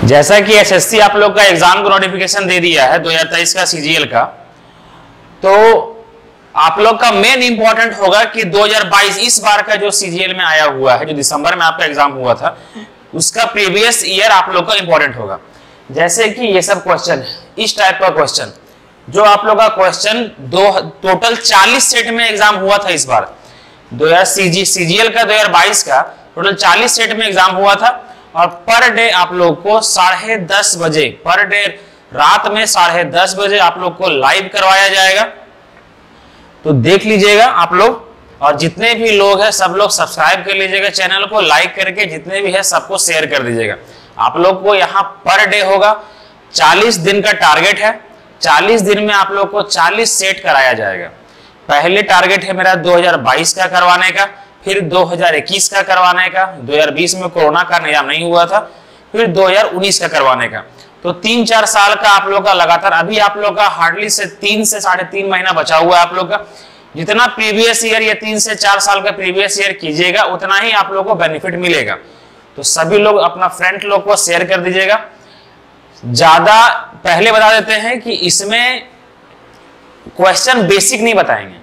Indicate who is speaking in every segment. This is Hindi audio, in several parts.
Speaker 1: जैसा कि एसएससी आप लोग का एग्जाम का नोटिफिकेशन दे दिया है 2023 का सीजीएल का, तो आप लोग का मेन इंपॉर्टेंट होगा कि 2022 इस बार का जो सीजीएल में आया हुआ है, जो दिसंबर में आपका एग्जाम हुआ था, उसका प्रीवियस ईयर आप लोग का इंपॉर्टेंट होगा। जैसे कि ये सब क्वेश्चन है, इस टाइप का क्वेश्चन जो आप लोग का क्वेश्चन टोटल 40 सेट में एग्जाम हुआ था इस बार। सीजीएल का 2022 का टोटल 40 सेट में एग्जाम हुआ था और पर डे आप लोग को 10:30 बजे, पर डे रात में 10:30 बजे आप लोग को लाइव करवाया जाएगा। तो देख लीजिएगा आप लोग, और जितने भी लोग हैं सब लोग सब्सक्राइब कर लीजिएगा चैनल को, लाइक करके जितने भी है सबको शेयर कर दीजिएगा। आप लोग को यहाँ पर डे होगा, 40 दिन का टारगेट है, 40 दिन में आप लोग को 40 सेट कराया जाएगा। पहले टारगेट है मेरा 2022 का करवाने का, फिर 2021 का करवाने का, 2020 में कोरोना का निजाम नहीं हुआ था, फिर 2019 का करवाने का। तो 3-4 साल का आप लोग का लगातार, अभी आप लोग का हार्डली से 3 से 3.5 महीना बचा हुआ है आप लोग का। जितना प्रीवियस ईयर या 3 से 4 साल का प्रीवियस ईयर कीजिएगा उतना ही आप लोग को बेनिफिट मिलेगा। तो सभी लोग अपना फ्रेंड लोग को शेयर कर दीजिएगा। ज्यादा पहले बता देते हैं कि इसमें क्वेश्चन बेसिक नहीं बताएंगे।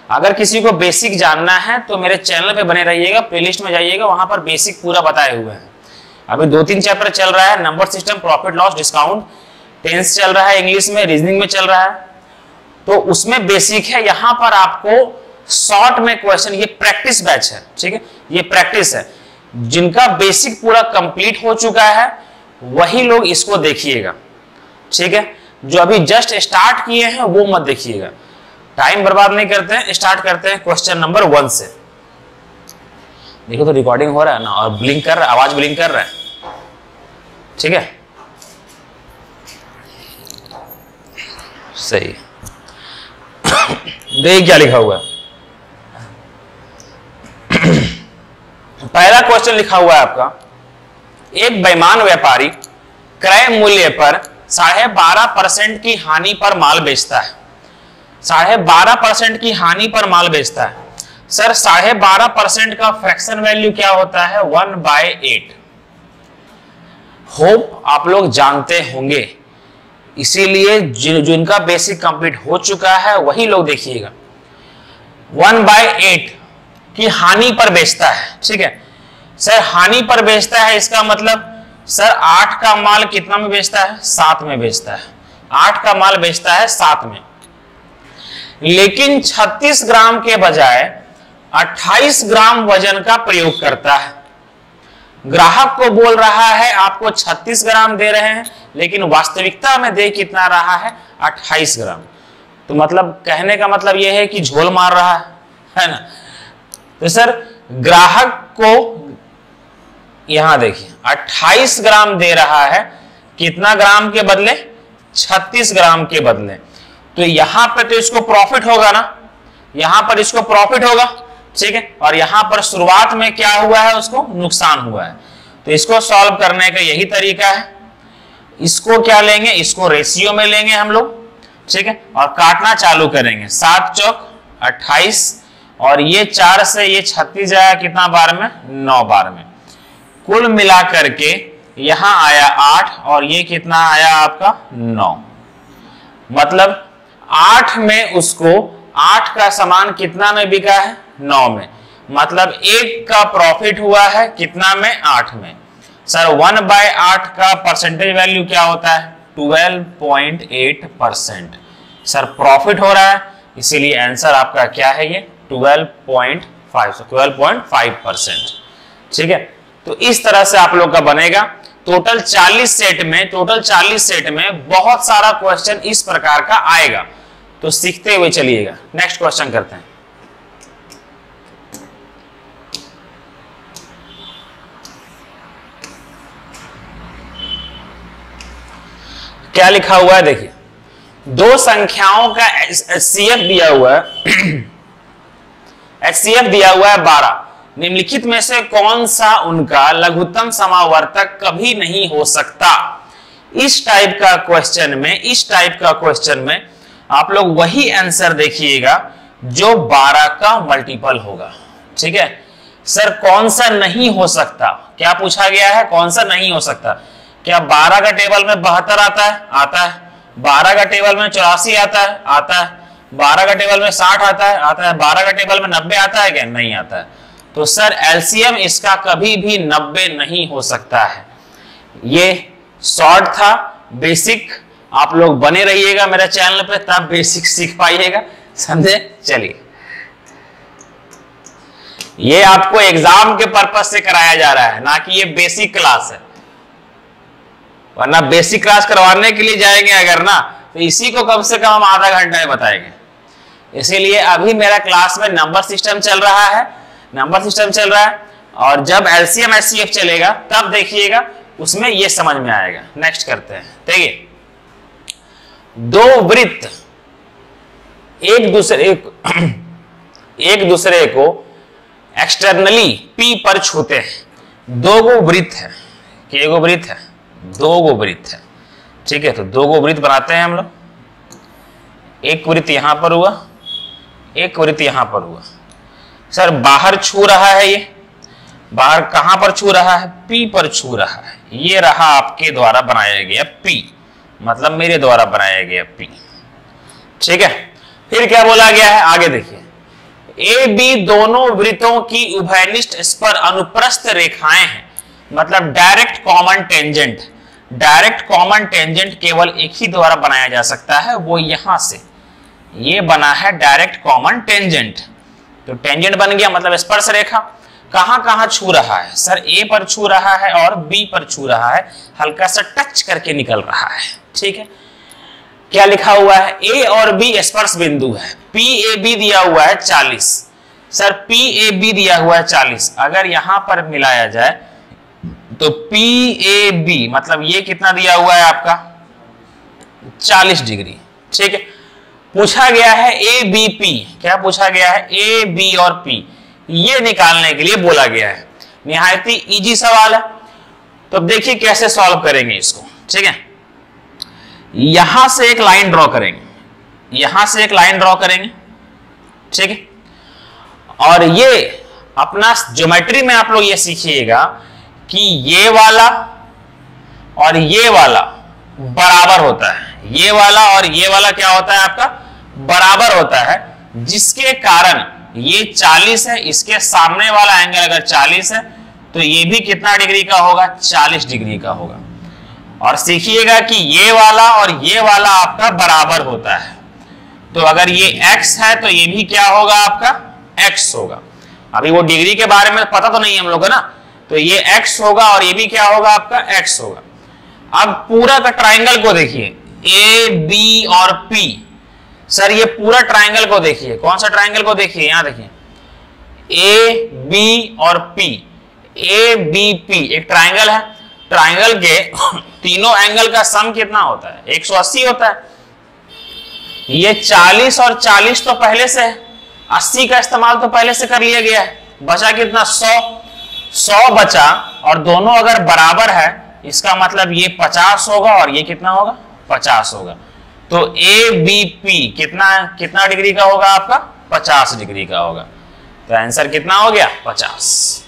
Speaker 1: अगर किसी को बेसिक जानना है तो मेरे चैनल पे बने रहिएगा, प्लेलिस्ट में जाइएगा, वहां पर बेसिक पूरा बताए हुए हैं। अभी 2-3 चैप्टर चल रहा है, number system, profit loss, discount, tense चल रहा है, इंग्लिश में, रीजनिंग में चल रहा है, तो उसमें बेसिक है। यहां पर आपको शॉर्ट में क्वेश्चन, ये प्रैक्टिस बैच है, ठीक है, ये प्रैक्टिस है। जिनका बेसिक पूरा कंप्लीट हो चुका है वही लोग इसको देखिएगा, ठीक है। जो अभी जस्ट स्टार्ट किए हैं वो मत देखिएगा, टाइम बर्बाद नहीं करते हैं। स्टार्ट करते हैं क्वेश्चन नंबर 1 से। देखो तो रिकॉर्डिंग हो रहा है ना, और ब्लिंक कर रहा है, आवाज ब्लिंक कर रहा है, ठीक है, सही। देखिए क्या लिखा हुआ है। पहला क्वेश्चन लिखा हुआ है आपका, एक बेईमान व्यापारी क्रय मूल्य पर 12.5% की हानि पर माल बेचता है। 12.5% की हानि पर माल बेचता है। सर 12.5% का फ्रैक्शन वैल्यू क्या होता है? 1/8। होप आप लोग जानते होंगे, इसीलिए जिनका बेसिक कंप्लीट हो चुका है वही लोग देखिएगा। 1/8 की हानि पर बेचता है, ठीक है। सर हानि पर बेचता है, इसका मतलब सर 8 का माल कितना में बेचता है? 7 में बेचता है। 8 का माल बेचता है 7 में, लेकिन 36 ग्राम के बजाय 28 ग्राम वजन का प्रयोग करता है। ग्राहक को बोल रहा है आपको 36 ग्राम दे रहे हैं, लेकिन वास्तविकता में दे कितना रहा है? 28 ग्राम। तो मतलब कहने का मतलब यह है कि झोल मार रहा है ना। तो सर ग्राहक को यहां देखिए 28 ग्राम दे रहा है, कितना ग्राम के बदले? 36 ग्राम के बदले। तो यहां पर तो इसको प्रॉफिट होगा ना, यहां पर इसको प्रॉफिट होगा, ठीक है। और यहां पर शुरुआत में क्या हुआ है? उसको नुकसान हुआ है। तो इसको सॉल्व करने का यही तरीका है। इसको क्या लेंगे? इसको रेशियो में लेंगे हम लोग, ठीक है, और काटना चालू करेंगे। 7 चौक 28 और ये 4 से ये 36 आया कितना बार में? 9 बार में। कुल मिला करके यहां आया 8 और ये कितना आया आपका? 9। मतलब 8 में उसको 8 का सामान कितना में बिका है? 9 में। मतलब 1 का प्रॉफिट हुआ है कितना में? 8 में। सर 1/8 का परसेंटेज वैल्यू क्या होता है? 12.8%। सर प्रॉफिट हो रहा है, इसीलिए आंसर आपका क्या है? ये 12.5%, ठीक है। तो इस तरह से आप लोग का बनेगा। टोटल 40 सेट में बहुत सारा क्वेश्चन इस प्रकार का आएगा, तो सीखते हुए चलिएगा। नेक्स्ट क्वेश्चन करते हैं। क्या लिखा हुआ है देखिए, दो संख्याओं का HCF दिया हुआ है, HCF दिया हुआ है 12। निम्नलिखित में से कौन सा उनका लघुत्तम समावर्तक कभी नहीं हो सकता? इस टाइप का क्वेश्चन में आप लोग वही आंसर देखिएगा जो 12 का मल्टीपल होगा, ठीक है। सर कौन सा नहीं हो सकता? क्या पूछा गया है? कौन सा नहीं हो सकता? क्या 12 का टेबल में 72 आता है? आता है। 12 का टेबल में 84 आता है? आता है। 12 का टेबल में 60 आता है? आता है। 12 का टेबल में 90 आता है क्या? नहीं आता है। तो सर एलसीएम इसका कभी भी 90 नहीं हो सकता है। ये शॉर्ट था, बेसिक। आप लोग बने रहिएगा मेरे चैनल पे, तब बेसिक सीख पाइएगा, समझे? चलिए, ये आपको एग्जाम के पर्पज से कराया जा रहा है, ना कि ये बेसिक क्लास है। वरना बेसिक क्लास करवाने के लिए जाएंगे अगर ना, तो इसी को कम से कम हम आधा घंटा में बताएंगे। इसीलिए अभी मेरा क्लास में नंबर सिस्टम चल रहा है, नंबर सिस्टम चल रहा है, और जब एलसीएम एचसीएफ चलेगा तब देखिएगा, उसमें ये समझ में आएगा। नेक्स्ट करते हैं। देखिए, दो वृत्त एक दूसरे को एक्सटर्नली P पर छूते हैं। दो गो वृत्त है, कि एगो वृत्त है, दो गो वृत्त है, ठीक है। तो दो गो वृत्त बनाते हैं हम लोग। एक वृत्त यहां पर हुआ, एक वृत्त यहां पर हुआ। सर बाहर छू रहा है, ये बाहर कहां पर छू रहा है? P पर छू रहा है। ये रहा आपके द्वारा बनाया गया P, मतलब मेरे द्वारा बनाया गया P, ठीक है। फिर क्या बोला गया है, आगे देखिए। ए बी दोनों वृत्तों की उभयनिष्ठ स्पर अनुप्रस्थ रेखाएं हैं, मतलब direct common tangent. Direct common tangent केवल एक ही द्वारा बनाया जा सकता है, वो यहां से ये बना है डायरेक्ट कॉमन टेंजेंट। तो टेंजेंट बन गया, मतलब स्पर्श रेखा। कहां कहां छू रहा है? सर ए पर छू रहा है और बी पर छू रहा है, हल्का सा टच करके निकल रहा है, ठीक है। क्या लिखा हुआ है? ए और बी स्पर्श बिंदु है। पी ए बी दिया हुआ है 40। सर पी ए बी दिया हुआ है 40, अगर यहां पर मिलाया जाए तो पी ए बी मतलब ये कितना दिया हुआ है आपका? 40 डिग्री, ठीक है। पूछा गया है ए बी पी। क्या पूछा गया है? ए बी और पी, ये निकालने के लिए बोला गया है। निहायत ही इजी सवाल है। तो देखिए कैसे सॉल्व करेंगे इसको, ठीक है। यहां से एक लाइन ड्रॉ करेंगे, यहां से एक लाइन ड्रॉ करेंगे, ठीक है। और ये अपना ज्योमेट्री में आप लोग ये सीखिएगा कि ये वाला और ये वाला बराबर होता है। ये वाला और ये वाला क्या होता है आपका? बराबर होता है, जिसके कारण ये 40 है, इसके सामने वाला एंगल अगर 40 है तो ये भी कितना डिग्री का होगा? 40 डिग्री का होगा। और सीखिएगा कि ये वाला और ये वाला आपका बराबर होता है, तो अगर ये x है तो ये भी क्या होगा आपका? x होगा। अभी वो डिग्री के बारे में पता तो नहीं है हम लोग को ना, तो ये x होगा और ये भी क्या होगा आपका? x होगा। अब पूरा का ट्राइंगल को देखिए, ए बी और p। सर ये पूरा ट्राइंगल को देखिए, कौन सा ट्राइंगल को देखिए? यहां देखिए, ए बी और p, ए बी पी एक ट्राइंगल है। ट्राइंगल के तीनों एंगल का सम कितना होता है? 180 होता है। ये 40 और 40 तो पहले से है, 80 का इस्तेमाल तो पहले से कर लिया गया है। बचा कितना? 100 बचा, और दोनों अगर बराबर है इसका मतलब ये 50 होगा और ये कितना होगा? 50 होगा। तो ए बी पी कितना डिग्री का होगा आपका? 50 डिग्री का होगा। तो आंसर कितना हो गया? 50।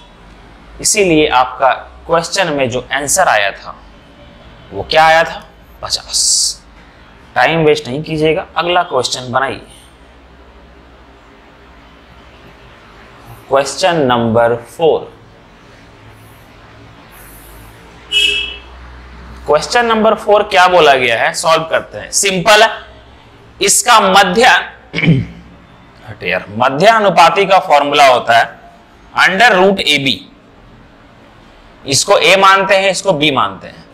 Speaker 1: इसीलिए आपका क्वेश्चन में जो आंसर आया था वो क्या आया था? 50। टाइम वेस्ट नहीं कीजिएगा, अगला क्वेश्चन बनाइए। Question number 4। क्वेश्चन नंबर 4 क्या बोला गया है, सॉल्व करते हैं। सिंपल है। इसका मध्य अनुपाती का फॉर्मूला होता है अंडर रूट ए बी। इसको ए मानते हैं, इसको बी मानते हैं,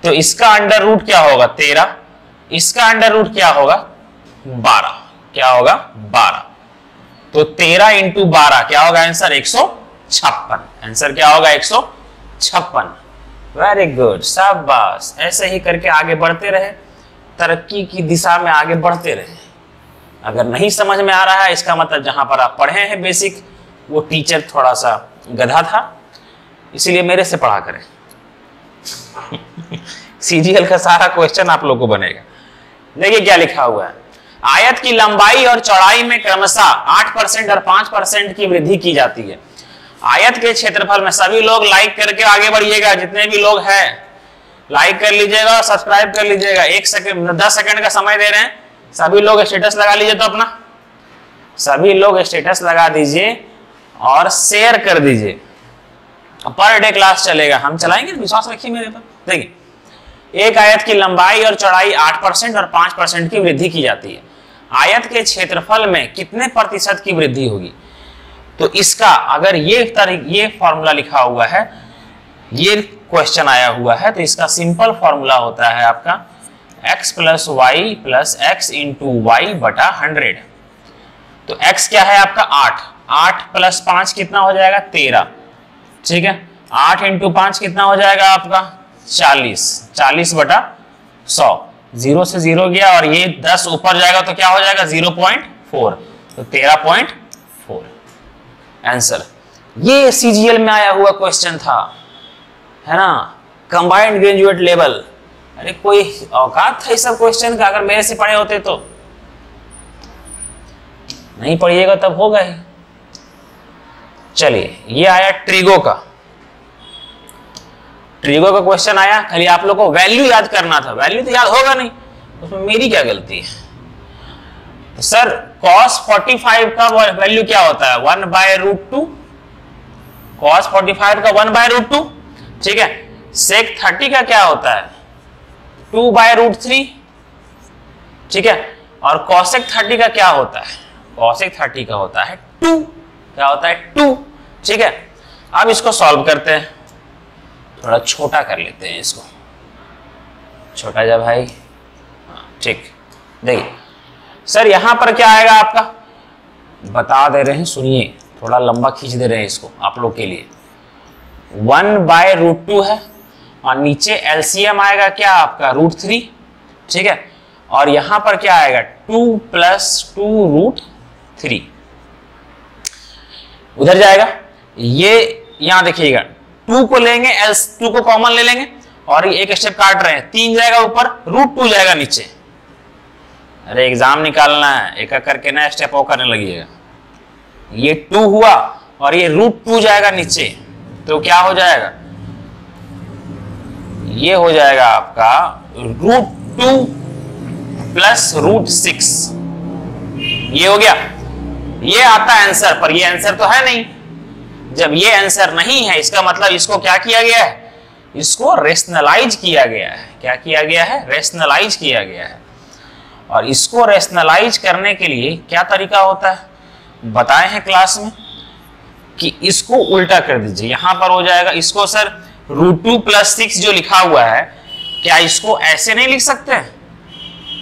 Speaker 1: तो इसका अंडर रूट क्या होगा? 13। इसका अंडर रूट क्या होगा? 12। क्या होगा? 12। तो 13 इंटू 12 क्या होगा आंसर? 156। आंसर क्या होगा? 156। वेरी गुड, शाबाश। ऐसे ही करके आगे बढ़ते रहे, तरक्की की दिशा में आगे बढ़ते रहे। अगर नहीं समझ में आ रहा है इसका मतलब जहां पर आप पढ़े हैं बेसिक, वो टीचर थोड़ा सा गधा था, इसीलिए मेरे से पढ़ा करें। सीजीएल का सारा क्वेश्चन आप लोग को बनेगा। देखिए क्या लिखा हुआ है। आयत की लंबाई और चौड़ाई में क्रमशः 8% और 5% की वृद्धि की जाती है। आयत के क्षेत्रफल में, सभी लोग लाइक करके आगे बढ़िएगा, जितने भी लोग हैं लाइक कर लीजिएगा और सब्सक्राइब कर लीजिएगा। 1 सेकंड 10 सेकंड का समय दे रहे हैं, सभी लोग स्टेटस लगा लीजिए। तो अपना सभी लोग स्टेटस लगा दीजिए और शेयर कर दीजिए। पर डे क्लास चलेगा, हम चलाएंगे, विश्वास रखिए मेरे पर। देखिए, एक आयत की लंबाई और चौड़ाई 8% और 5% की वृद्धि की जाती है। आयत के क्षेत्रफल में कितने प्रतिशत की वृद्धि होगी? तो इसका अगर ये फॉर्मूला लिखा हुआ है, ये क्वेश्चन आया हुआ है, तो इसका सिंपल फॉर्मूला होता है आपका x plus Y plus X into Y बटा 100। तो x क्या है आपका 8, 8 प्लस 5 कितना हो जाएगा 13, ठीक है। 8 इंटू 5 कितना हो जाएगा आपका 40, 40 बटा 100, 0 से 0 गया और ये 10 ऊपर जाएगा तो क्या हो जाएगा 0.4, तो 13.4 आंसर। ये सीजीएल में आया हुआ क्वेश्चन था, है ना, कंबाइंड ग्रेजुएट लेवल। अरे कोई औकात था इस सब क्वेश्चन का? अगर मेरे से पढ़े होते तो। नहीं पढ़िएगा तब होगा ही। चलिए, ये आया ट्रिगो का क्वेश्चन आया। खाली आप लोग को वैल्यू याद करना था, वैल्यू तो याद होगा नहीं, उसमें मेरी क्या गलती है? तो सर cos 45 का वैल्यू क्या होता है 1/√2। cos 45 का 1/√2, ठीक है। sec 30 का क्या होता है 2/√3, ठीक है। और cosec 30 का क्या होता है, cosec 30 का होता है 2, क्या होता है 2, ठीक है। अब इसको सॉल्व करते हैं, थोड़ा छोटा कर लेते हैं इसको, छोटा जा भाई, ठीक। देखिए सर यहाँ पर क्या आएगा आपका, बता दे रहे हैं, सुनिए, थोड़ा लंबा खींच दे रहे हैं इसको आप लोग के लिए। 1/√2 है और नीचे एलसीएम आएगा क्या आपका √3, ठीक है। और यहां पर क्या आएगा 2 + 2√3, उधर जाएगा। ये यहां देखिएगा 2 को लेंगे, 2 को कॉमन ले लेंगे और एक स्टेप काट रहे हैं, 3 जाएगा ऊपर, √2 जाएगा नीचे। अरे एग्जाम निकालना है, एक एक करके ना स्टेप और करने लगिएगा। ये 2 हुआ और ये √2 जाएगा नीचे, तो क्या हो जाएगा, ये हो जाएगा आपका √2 + √6, ये हो गया। ये आता है आंसर, पर ये आंसर तो है नहीं। जब ये आंसर नहीं है, इसका मतलब इसको क्या किया गया है, इसको रेशनलाइज किया गया है। क्या किया गया है, रेशनलाइज किया गया है। और इसको रेशनलाइज करने के लिए क्या तरीका होता है, बताए हैं क्लास में, कि इसको उल्टा कर दीजिए। यहां पर हो जाएगा, इसको सर √2 + 6 जो लिखा हुआ है, क्या इसको ऐसे नहीं लिख सकते हैं?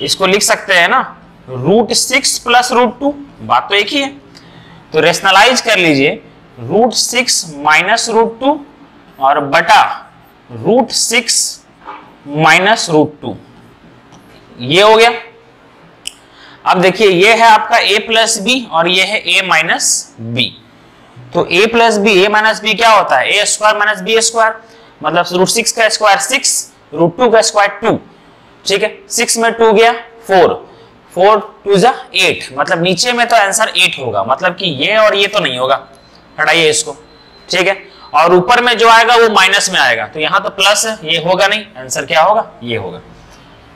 Speaker 1: इसको लिख सकते हैं ना, √6 + √2, बात तो एक ही है। तो रेशनलाइज कर लीजिए, √6 - √2 और बटा √6 - √2, ये हो गया। अब देखिए, ये है आपका a + b और ये है a - b। तो a + b, a - b क्या होता है, a² - b², मतलब √6 का स्क्वायर 6, √2 का स्क्वायर 2, ठीक है। 6 में 2 गया 4, 4 2 = 8, मतलब नीचे में तो आंसर 8 होगा, मतलब कि ये और ये तो नहीं होगा, हटाइए इसको, ठीक है। और ऊपर में जो आएगा वो माइनस में आएगा, तो यहां तो प्लस है, ये होगा नहीं, आंसर क्या होगा, ये होगा।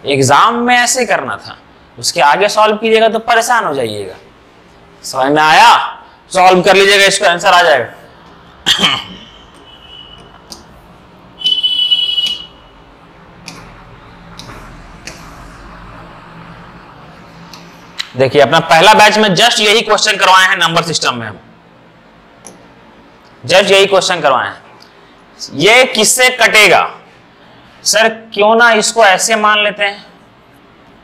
Speaker 1: एग्जाम में ऐसे करना था, उसके आगे सॉल्व कीजिएगा तो परेशान हो जाइएगा। समझ में आया, सॉल्व कर लीजिएगा, इसका आंसर आ जाएगा। देखिए, अपना पहला बैच में जस्ट यही क्वेश्चन करवाए हैं, नंबर सिस्टम में हम जस्ट यही क्वेश्चन करवाए हैं। ये किससे कटेगा सर, क्यों ना इसको ऐसे मान लेते हैं,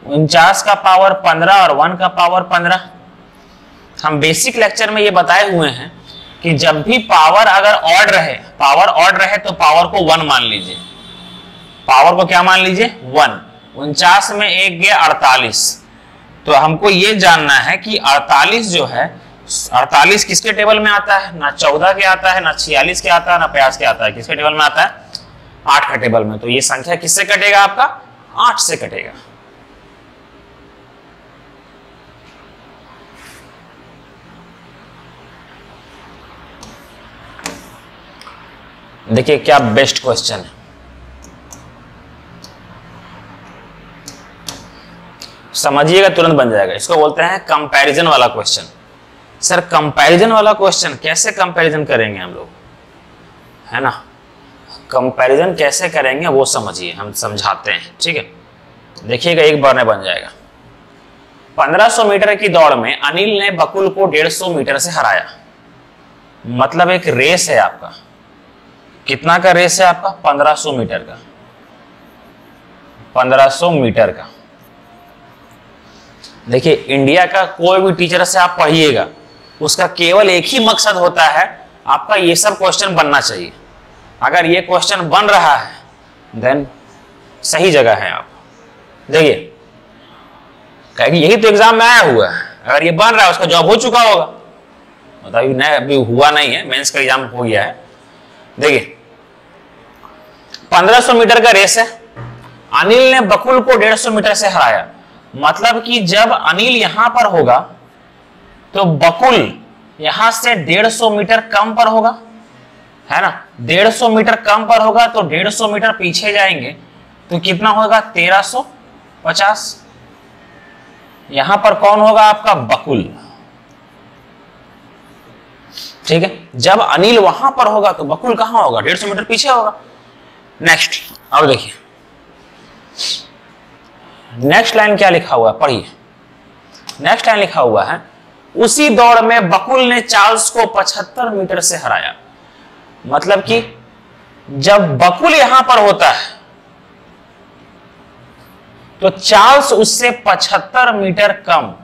Speaker 1: 49 का पावर 15 और 1 का पावर 15। हम बेसिक लेक्चर में ये बताए हुए हैं कि जब भी पावर अगर ऑड रहे तो पावर को 1 मान लीजिए, पावर को क्या मान लीजिए 1। 49 में 1 गया 48, तो हमको ये जानना है कि 48 जो है, 48 किसके टेबल में आता है, ना 14 के आता है, ना 46 के आता है, ना 50 के आता है, किसके टेबल में आता है, 8 के टेबल में। तो ये संख्या किससे कटेगा, आपका 8 से कटेगा। देखिए क्या बेस्ट क्वेश्चन है। समझिएगा, तुरंत बन जाएगा। इसको बोलते हैं कंपैरिजन वाला क्वेश्चन। सर कंपैरिजन वाला क्वेश्चन कैसे कंपैरिजन करेंगे हम लोग, है ना? कंपैरिजन कैसे करेंगे वो समझिए, हम समझाते हैं, ठीक है? देखिएगा एक बार में बन जाएगा। 1500 मीटर की दौड़ में अनिल ने बकुल को 150 मीटर से हराया। मतलब एक रेस है आपका, कितना का रेस है आपका? 1500 मीटर का, 1500 मीटर का। देखिए इंडिया का कोई भी टीचर से आप पढ़िएगा, उसका केवल एक ही मकसद होता है, आपका ये सब क्वेश्चन बनना चाहिए। अगर ये क्वेश्चन बन रहा है देन सही जगह है आप। देखिए कहेंगे यही तो एग्जाम में आया हुआ है, अगर ये बन रहा है उसका जॉब हो चुका होगा। मतलब अभी हुआ नहीं है, मेंस का एग्जाम हो गया है। देखिए 1500 मीटर का रेस है, अनिल ने बकुल को 150 मीटर से हराया। मतलब कि जब अनिल यहां पर होगा तो बकुल यहां से 150 मीटर कम पर होगा, है ना? 150 मीटर कम पर होगा तो 150 मीटर पीछे जाएंगे तो कितना होगा? 1350। यहां पर कौन होगा आपका? बकुल, ठीक है? जब अनिल वहां पर होगा तो बकुल कहां होगा? 150 मीटर पीछे होगा। नेक्स्ट, अब देखिए नेक्स्ट लाइन क्या लिखा हुआ है, पढ़िए। नेक्स्ट लाइन लिखा हुआ है, उसी दौड़ में बकुल ने चार्ल्स को 75 मीटर से हराया। मतलब कि जब बकुल यहां पर होता है तो चार्ल्स उससे 75 मीटर कम,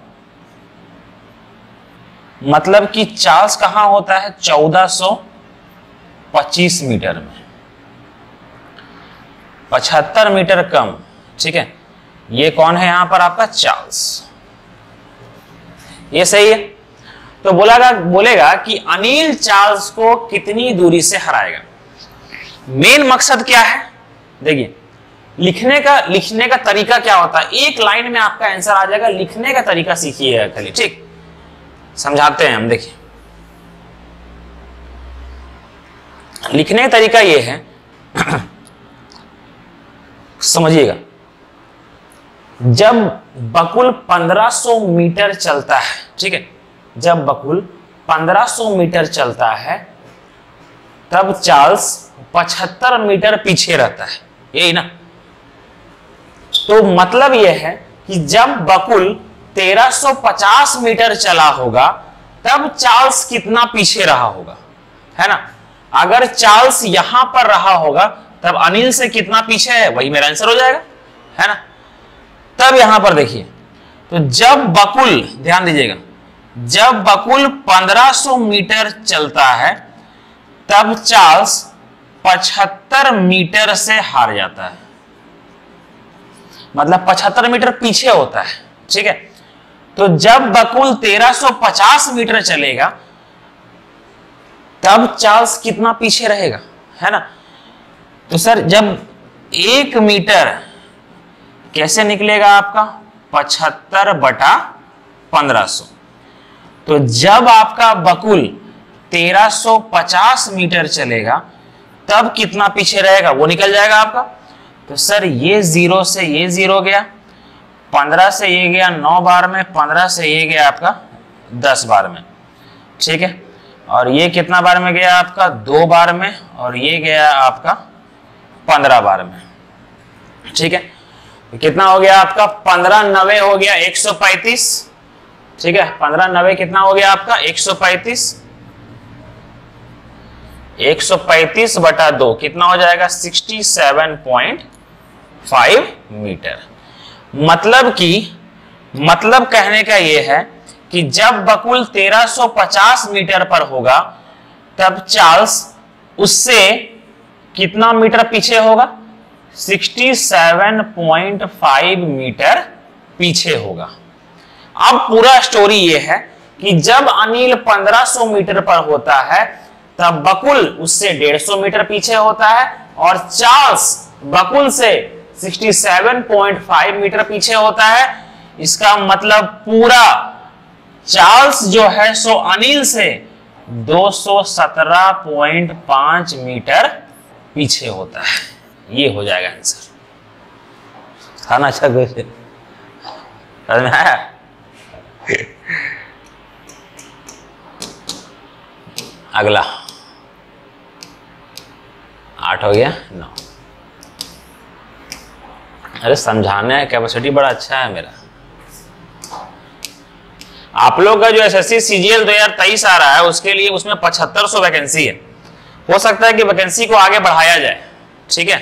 Speaker 1: मतलब कि चार्ल्स कहां होता है? 1425 मीटर में, 75 मीटर कम, ठीक है? ये कौन है यहां पर आपका? चार्ल्स। ये सही है। तो बोलेगा कि अनिल चार्ल्स को कितनी दूरी से हराएगा। मेन मकसद क्या है? देखिए लिखने का तरीका क्या होता है, एक लाइन में आपका आंसर आ जाएगा। लिखने का तरीका सीखिएगा खाली, ठीक? समझाते हैं हम। देखिए लिखने का तरीका ये है समझिएगा, जब बकुल 1500 मीटर चलता है, ठीक है? जब बकुल 1500 मीटर चलता है तब चार्ल्स 75 मीटर पीछे रहता है, यही ना? तो मतलब यह है कि जब बकुल 1350 मीटर चला होगा तब चार्ल्स कितना पीछे रहा होगा, है ना? अगर चार्ल्स यहां पर रहा होगा तब अनिल से कितना पीछे है, वही मेरा आंसर हो जाएगा, है ना? तब यहां पर देखिए, तो जब बकुल, ध्यान दीजिएगा, जब बकुल 1500 मीटर चलता है तब चार्ल्स 75 मीटर से हार जाता है। मतलब 75 मीटर पीछे होता है, ठीक है? तो जब बकुल 1350 मीटर चलेगा तब चार्ल्स कितना पीछे रहेगा, है ना? तो सर जब 1 मीटर कैसे निकलेगा आपका? 75/1500। तो जब आपका बकुल 1350 मीटर चलेगा तब कितना पीछे रहेगा, वो निकल जाएगा आपका। तो सर ये 0 से ये 0 गया, 15 से ये गया 9 बार में, 15 से ये गया आपका 10 बार में, ठीक है? और ये कितना बार में गया आपका? 2 बार में, और ये गया आपका 15 बार में, ठीक है? तो कितना हो गया आपका? 15 9 हो गया 135, ठीक है? 15 9 कितना हो गया आपका? 135। 135/2 कितना हो जाएगा? 67.5 मीटर। मतलब कहने का यह है कि जब बकुल 1350 मीटर पर होगा तब चार्ल्स उससे कितना मीटर पीछे होगा? 67.5 मीटर पीछे होगा। अब पूरा स्टोरी यह है कि जब अनिल 1500 मीटर पर होता है तब बकुल उससे 150 मीटर पीछे होता है और चार्ल्स बकुल से 67.5 मीटर पीछे होता है। इसका मतलब पूरा चार्ल्स जो है सो अनिल से 217.5 मीटर पीछे होता है। ये हो जाएगा आंसर। था ना अच्छा क्वेश्चन? समझ में आया? अगला 8 हो गया, 9। अरे समझाने कैपेसिटी बड़ा अच्छा है मेरा। आप लोग का जो एसएससी सीजीएल 2023 आ रहा है उसके लिए उसमें 7500 वैकेंसी है। हो सकता है कि वैकेंसी को आगे बढ़ाया जाए, ठीक है?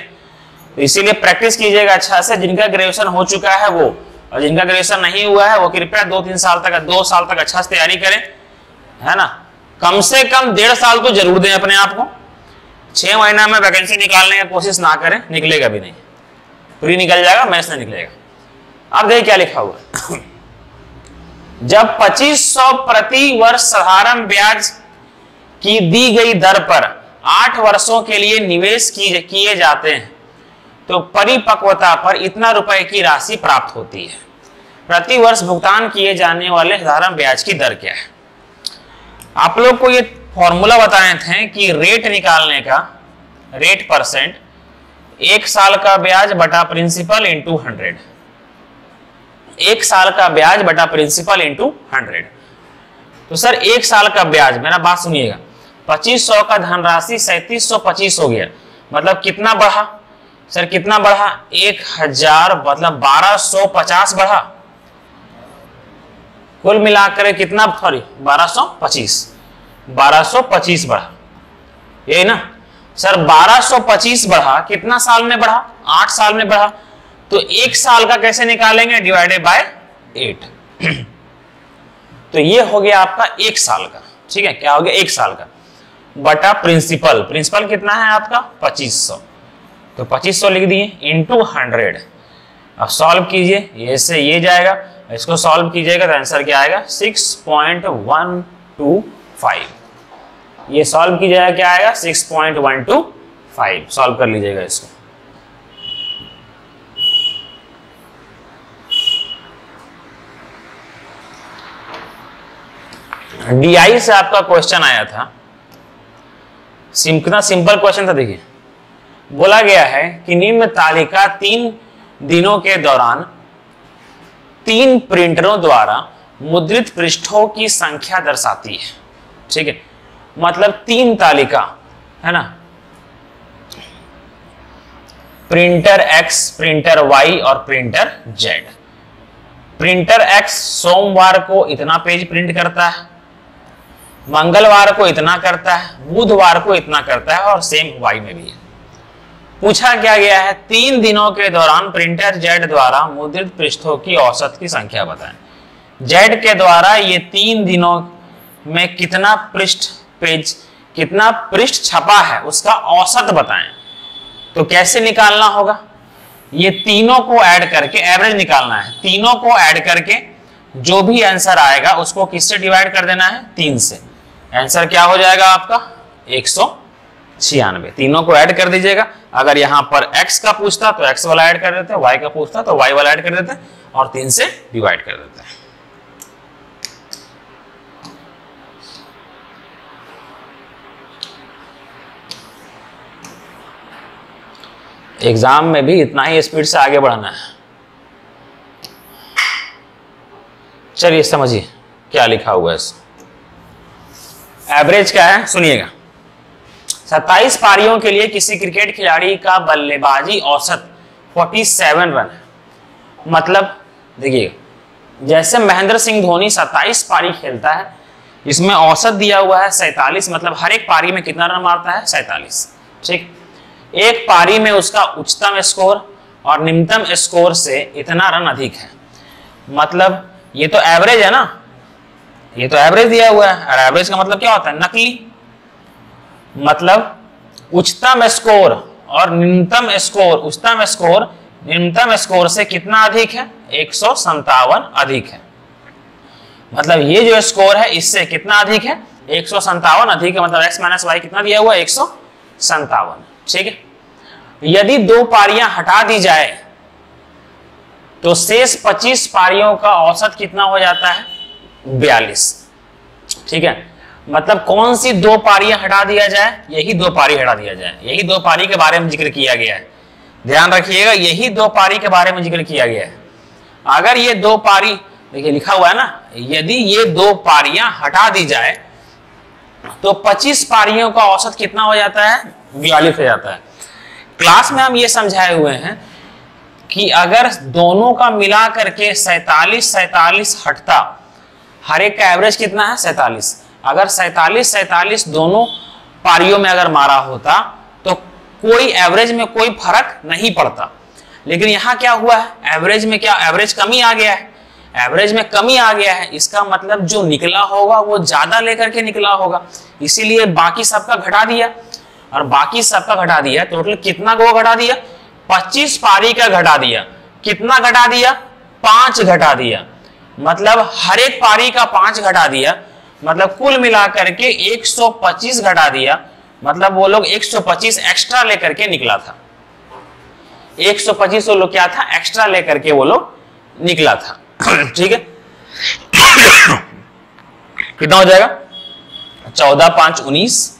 Speaker 1: तो इसीलिए प्रैक्टिस कीजिएगा अच्छा से। जिनका ग्रेजुएशन हो चुका है वो, और जिनका ग्रेजुएशन नहीं हुआ है वो कृपया 2 साल तक अच्छा से तैयारी करें, है ना? कम से कम 1.5 साल तो जरूर दें अपने आप को। 6 महीना में वैकेंसी निकालने की कोशिश ना करें, निकलेगा भी नहीं। प्री निकल जाएगा, मैथ्स नहीं निकलेगा। अब देखिए क्या लिखा हुआ है। जब 2500 प्रति वर्ष साधारण ब्याज की दी गई दर पर 8 वर्षों के लिए निवेश किए जाते हैं तो परिपक्वता पर इतना रुपए की राशि प्राप्त होती है। प्रति वर्ष भुगतान किए जाने वाले साधारण ब्याज की दर क्या है? आप लोग को ये फॉर्मूला बताए थे कि रेट निकालने का, रेट परसेंट, 1 साल का ब्याज बटा प्रिंसिपल इंटू 100। 1 साल का ब्याज बटा प्रिंसिपल इंटू 100। तो सर 1 साल का ब्याज, मेरा बात सुनिएगा, 2500 का धनराशि 3725 हो गया, मतलब कितना बढ़ा सर? कितना बढ़ा? 1000, मतलब 1250 बढ़ा। कुल मिलाकर कितना? सॉरी 1225 बढ़ा, यही ना सर? 1225 बढ़ा, कितना साल में बढ़ा? 8 साल में बढ़ा। तो 1 साल का कैसे निकालेंगे? Divided by 8। तो ये हो गया आपका 1 साल का, ठीक है? क्या हो गया? 1 साल का बटा प्रिंसिपल। प्रिंसिपल कितना है आपका? 2500। तो 2500 लिख दिए इंटू 100। अब सॉल्व कीजिए, ये से ये जाएगा, इसको सॉल्व कीजिएगा तो आंसर क्या आएगा? 6.125। ये सॉल्व कीजिएगा, क्या आएगा? 6.125। सॉल्व कर लीजिएगा इसको। डीआई से आपका क्वेश्चन आया था, कितना सिंपल क्वेश्चन था। देखिए बोला गया है कि निम्न तालिका 3 दिनों के दौरान 3 प्रिंटरों द्वारा मुद्रित पृष्ठों की संख्या दर्शाती है, ठीक है? मतलब 3 तालिका है ना, प्रिंटर X, प्रिंटर Y और प्रिंटर Z। प्रिंटर X सोमवार को इतना पेज प्रिंट करता है, मंगलवार को इतना करता है, बुधवार को इतना करता है, और सेम Y में भी है। पूछा क्या गया है? 3 दिनों के दौरान प्रिंटर Z द्वारा मुद्रित पृष्ठों की औसत की संख्या बताएं। Z के द्वारा ये 3 दिनों में कितना पृष्ठ छपा है उसका औसत बताएं। तो कैसे निकालना होगा? ये तीनों को ऐड करके एवरेज निकालना है। तीनों को ऐड करके जो भी आंसर आएगा उसको किससे डिवाइड कर देना है? 3 से। आंसर क्या हो जाएगा आपका? 196। तीनों को ऐड कर दीजिएगा। अगर यहां पर x का पूछता तो x वाला ऐड कर देते हैं, y का पूछता तो y वाला ऐड कर देते हैं, और 3 से डिवाइड कर देते हैं। एग्जाम में भी इतना ही स्पीड से आगे बढ़ना है। चलिए समझिए क्या लिखा हुआ है। एवरेज क्या है सुनिएगा। 27 पारियों के लिए किसी क्रिकेट खिलाड़ी का बल्लेबाजी औसत 47 रन है। मतलब देखिए, जैसे महेंद्र सिंह धोनी 27 पारी खेलता है, इसमें औसत दिया हुआ है 47, मतलब हर एक पारी में कितना रन मारता है? 47। ठीक, एक पारी में उसका उच्चतम स्कोर और निम्नतम स्कोर से इतना रन अधिक है। मतलब ये तो एवरेज है ना, ये तो एवरेज दिया हुआ है। और एवरेज का मतलब क्या होता है? नकली। मतलब उच्चतम स्कोर और निम्नतम स्कोर, उच्चतम स्कोर निम्नतम स्कोर से कितना अधिक है? 157 अधिक है। मतलब ये जो स्कोर है इससे कितना अधिक है? 157 अधिक है। मतलब x माइनस वाई कितना दिया हुआ है? 157। ठीक है, यदि 2 पारियां हटा दी जाए तो शेष 25 पारियों का औसत कितना हो जाता है? 42। ठीक है, मतलब कौन सी 2 पारियां हटा दिया जाए? यही 2 पारी हटा दिया जाए। यही 2 पारी के बारे में जिक्र किया गया है, ध्यान रखिएगा, यही 2 पारी के बारे में जिक्र किया गया है। अगर ये दो पारी, देखिए लिखा हुआ है ना, यदि ये दो पारियां हटा दी जाए तो 25 पारियों का औसत कितना हो जाता है? 42 हो जाता है। क्लास में हम ये समझाए हुए हैं कि अगर दोनों का मिला करके 47 हटता, हर एक का एवरेज कितना है? 47। अगर 47 दोनों पारियों में अगर मारा होता तो कोई एवरेज में कोई फर्क नहीं पड़ता। लेकिन यहां क्या हुआ है? एवरेज में क्या? एवरेज कमी आ गया है। एवरेज में कमी आ गया है, इसका मतलब जो निकला होगा वो ज्यादा लेकर के निकला होगा, इसीलिए बाकी सबका घटा दिया। और बाकी सबका घटा दिया, टोटल कितना को घटा दिया? 25 पारी का घटा दिया। कितना घटा दिया? 5 घटा दिया। मतलब हर एक पारी का 5 घटा दिया, मतलब कुल मिलाकर के 125 घटा दिया। मतलब वो लोग 125 एक्स्ट्रा लेकर के निकला था। 125 वो लोग क्या था? एक्स्ट्रा लेकर के वो लोग निकला था। ठीक है, कितना हो जाएगा? 14 5 19,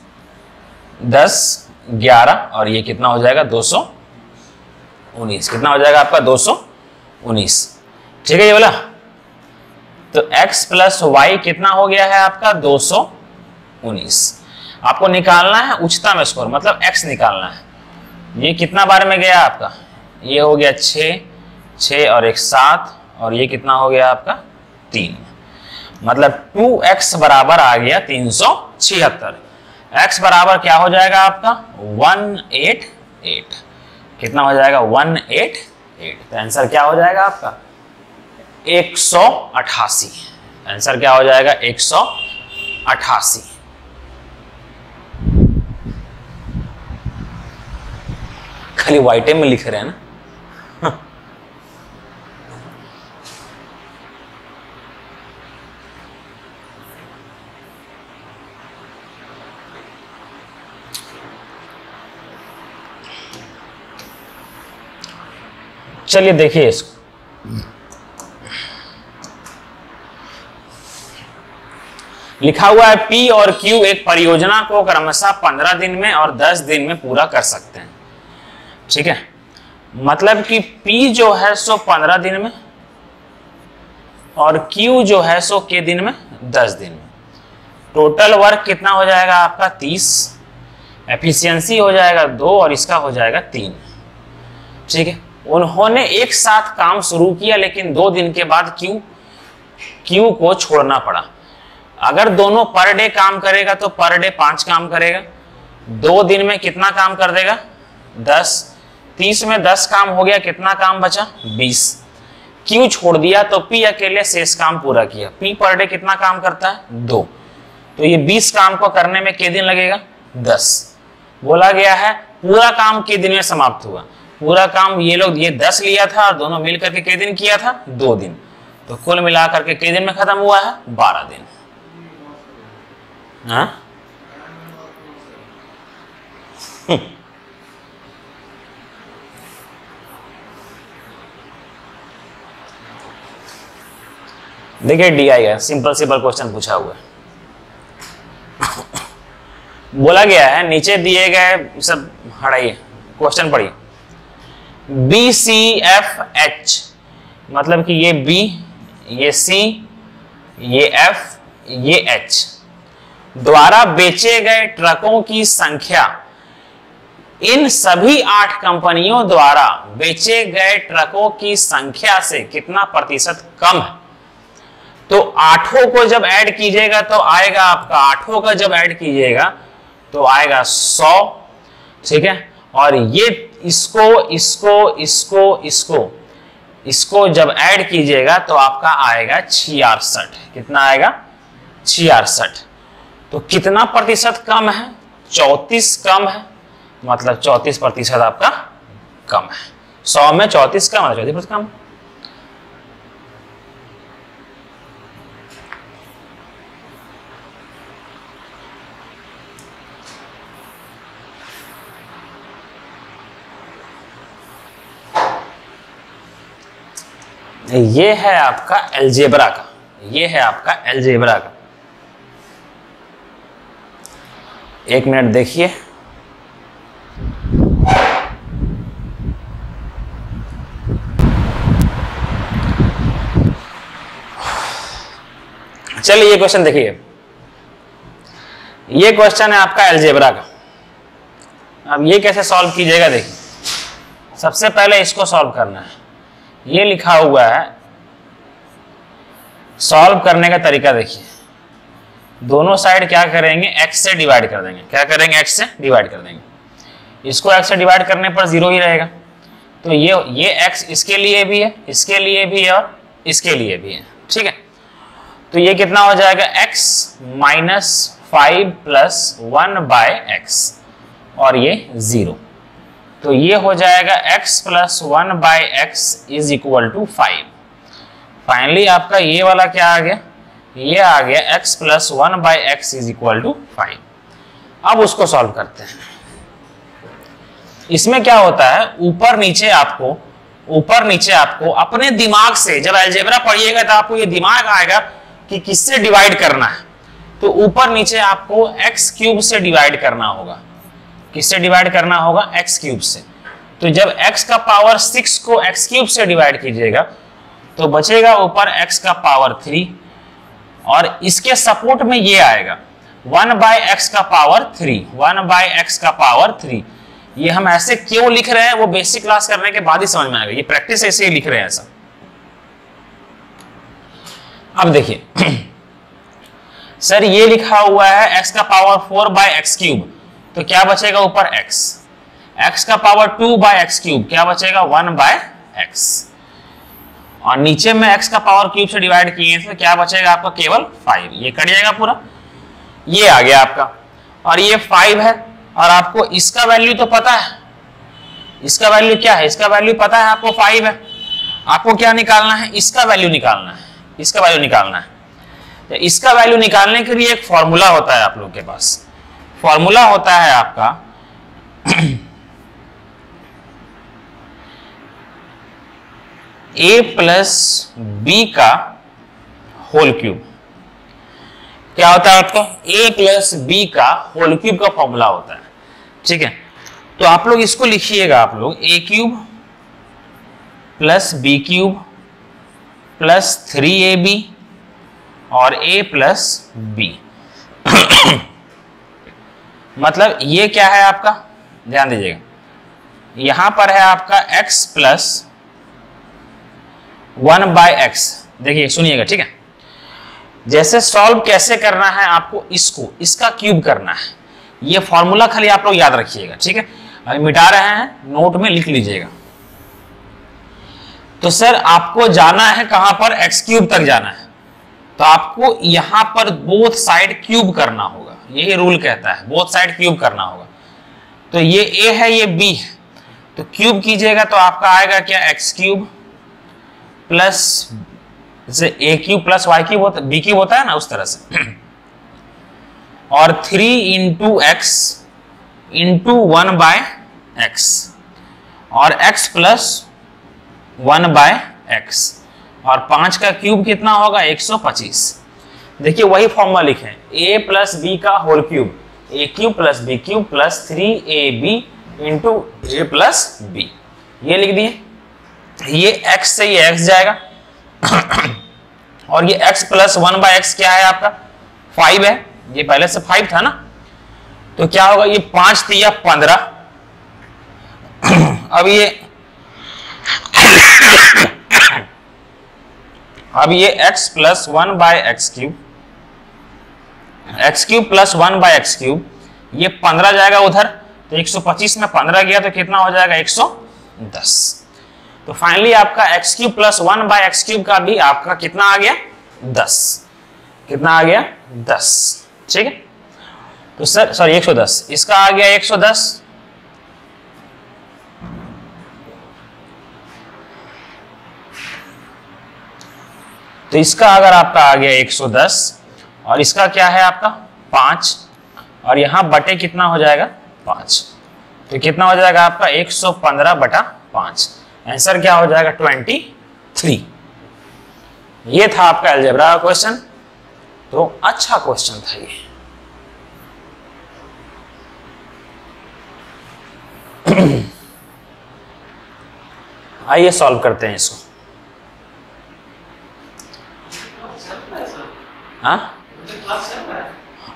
Speaker 1: 10 11 और ये कितना हो जाएगा? 219। कितना हो जाएगा आपका? 219। ठीक है ये बोला। तो x प्लस वाई कितना हो गया है आपका? 219। आपको निकालना है उच्चतम स्कोर, मतलब x निकालना है। ये कितना बार में गया आपका? ये हो गया 6 6 और 1 7 और ये कितना हो गया आपका? 3। मतलब 2x बराबर आ गया 376। x बराबर क्या हो जाएगा आपका? 188। कितना हो जाएगा? 188। तो आंसर क्या हो जाएगा आपका? 188। आंसर क्या हो जाएगा? 188। खाली व्हाइट में लिख रहे हैं ना। चलिए देखिए इसको। लिखा हुआ है P और Q एक परियोजना को क्रमशः 15 दिन में और 10 दिन में पूरा कर सकते हैं। ठीक है, मतलब कि P जो है सो 15 दिन में और Q जो है सो के दिन में 10 दिन में। टोटल वर्क कितना हो जाएगा आपका? 30। एफिशिएंसी हो जाएगा 2 और इसका हो जाएगा 3। ठीक है, उन्होंने एक साथ काम शुरू किया लेकिन 2 दिन के बाद क्यू को छोड़ना पड़ा। अगर दोनों पर डे काम करेगा तो पर डे 5 काम करेगा। 2 दिन में कितना काम कर देगा? 10। 30 में 10 काम हो गया, कितना काम बचा? 20। क्यू छोड़ दिया तो पी अकेले शेष काम पूरा किया। पी पर डे कितना काम करता है? 2। तो ये 20 काम को करने में कितने दिन लगेगा? 10। बोला गया है पूरा काम के दिन में समाप्त हुआ। पूरा काम ये लोग ये 10 लिया था और दोनों मिलकर के कितने दिन किया था? 2 दिन। तो कुल मिलाकर के कितने दिन में खत्म हुआ है? 12 दिन। हाँ? देखिए DI है, सिंपल क्वेश्चन पूछा हुआ है। बोला गया है नीचे दिए गए सब हटाइए, क्वेश्चन पढ़िए। BCFH मतलब कि ये B, ये C, ये F, ये H द्वारा बेचे गए ट्रकों की संख्या इन सभी 8 कंपनियों द्वारा बेचे गए ट्रकों की संख्या से कितना प्रतिशत कम है? तो 8 को जब ऐड कीजिएगा तो आएगा आपका 8 का जब ऐड कीजिएगा तो आएगा 100। ठीक है, और ये इसको जब ऐड कीजिएगा तो आपका आएगा 66। कितना आएगा? 66। तो कितना प्रतिशत कम है? 34 कम है, मतलब 34% आपका कम है। 100 में 34 कम है, 34% कम। ये है आपका अलजेब्रा का, ये है आपका अलजेब्रा का। 1 मिनट देखिए। चलिए ये क्वेश्चन देखिए, ये क्वेश्चन है आपका अलजेब्रा का। अब ये कैसे सॉल्व कीजिएगा, देखिए सबसे पहले इसको सॉल्व करना है। ये लिखा हुआ है, सॉल्व करने का तरीका देखिए, दोनों साइड क्या करेंगे, x से डिवाइड कर देंगे। क्या करेंगे, x से डिवाइड कर देंगे। इसको x से डिवाइड करने पर 0 ही रहेगा। तो ये x इसके लिए भी है, इसके लिए भी है और इसके लिए भी है, ठीक है। तो ये कितना हो जाएगा, x माइनस 5 प्लस 1/x और ये 0। तो ये हो जाएगा x plus 1/x is equal to 5। Finally आपका ये वाला क्या आ गया, ये आ गया x plus 1/x is equal to 5। अब उसको सॉल्व करते हैं। इसमें क्या होता है, ऊपर नीचे आपको अपने दिमाग से, जब अलजेब्रा पढ़िएगा तो आपको ये दिमाग आएगा कि किससे डिवाइड करना है। तो ऊपर नीचे आपको x क्यूब से डिवाइड करना होगा। किससे डिवाइड करना होगा, x क्यूब से। तो जब x का पावर 6 को x क्यूब से डिवाइड कीजिएगा तो बचेगा ऊपर x का पावर 3, और इसके सपोर्ट में ये आएगा 1/x का पावर 3, 1/x का पावर 3। ये हम ऐसे क्यों लिख रहे हैं वो बेसिक क्लास करने के बाद ही समझ में आएगा, ये प्रैक्टिस ऐसे ही लिख रहे हैं ऐसा। अब देखिए सर ये लिखा हुआ है x का पावर 4/x क्यूब, तो क्या बचेगा ऊपर x का पावर 2/x क्यूब, क्या बचेगा 1/x, और नीचे में x का पावर क्यूब से डिवाइड किए तो क्या बचेगा आपका केवल 5। ये कट जाएगा पूरा, ये आ गया आपका, और ये 5 है, और आपको इसका वैल्यू तो पता है। इसका वैल्यू क्या है, इसका वैल्यू पता है आपको 5 है। आपको क्या निकालना है, इसका वैल्यू निकालना है, इसका वैल्यू निकालना है। तो इसका वैल्यू निकालने के लिए एक फॉर्मूला होता है आप लोग के पास। फॉर्मूला होता है आपका a प्लस बी का होल क्यूब। क्या होता है आपका, a प्लस बी का होल क्यूब का फॉर्मूला होता है, ठीक है। तो आप लोग इसको लिखिएगा, आप लोग a cube plus B cube plus 3ab और a प्लस बी। मतलब ये क्या है आपका, ध्यान दीजिएगा, यहां पर है आपका x प्लस 1/x। देखिए सुनिएगा, ठीक है। जैसे सॉल्व कैसे करना है आपको, इसका क्यूब करना है। ये फॉर्मूला खाली आप लोग याद रखिएगा, ठीक है। अभी मिटा रहे हैं, नोट में लिख लीजिएगा। तो सर आपको जाना है कहां पर, x क्यूब तक जाना है, तो आपको यहां पर बोथ साइड क्यूब करना होगा। यही रूल कहता है, बोथ साइड क्यूब करना होगा। तो ये a है, ये b है, तो क्यूब कीजिएगा तो आपका आएगा क्या, x क्यूब प्लस जैसे a cube plus y cube होता है, b क्यूब होता है ना, उस तरह से, और 3 इंटू x इंटू 1/x और x प्लस 1/x, और 5 का क्यूब कितना होगा, 125। देखिए वही फॉर्मूला लिखे, a प्लस बी का whole cube, a cube plus b cube plus 3ab into a plus b, ये लिख दिए। ये x से ये x जाएगा और ये x प्लस 1/x क्या है आपका, 5 है, ये पहले से 5 था ना, तो क्या होगा, ये 5 दिया 15। अब ये x plus 1/x cube, x cube plus 1/x cube, ये 15 जाएगा उधर, तो 125 में 15 गया तो कितना हो जाएगा, 110। तो फाइनली आपका x cube plus 1/x cube का भी आपका कितना आ गया, 10। कितना आ गया, 10, ठीक है। तो सर सॉरी 110, इसका आ गया 110। तो इसका अगर आपका आ गया 110 और इसका क्या है आपका 5, और यहां बटे कितना हो जाएगा 5, तो कितना हो जाएगा आपका 115/5। आंसर क्या हो जाएगा 23। ये था आपका अलजेब्रा का क्वेश्चन, तो अच्छा क्वेश्चन था ये। आइए सॉल्व करते हैं इसको। हाँ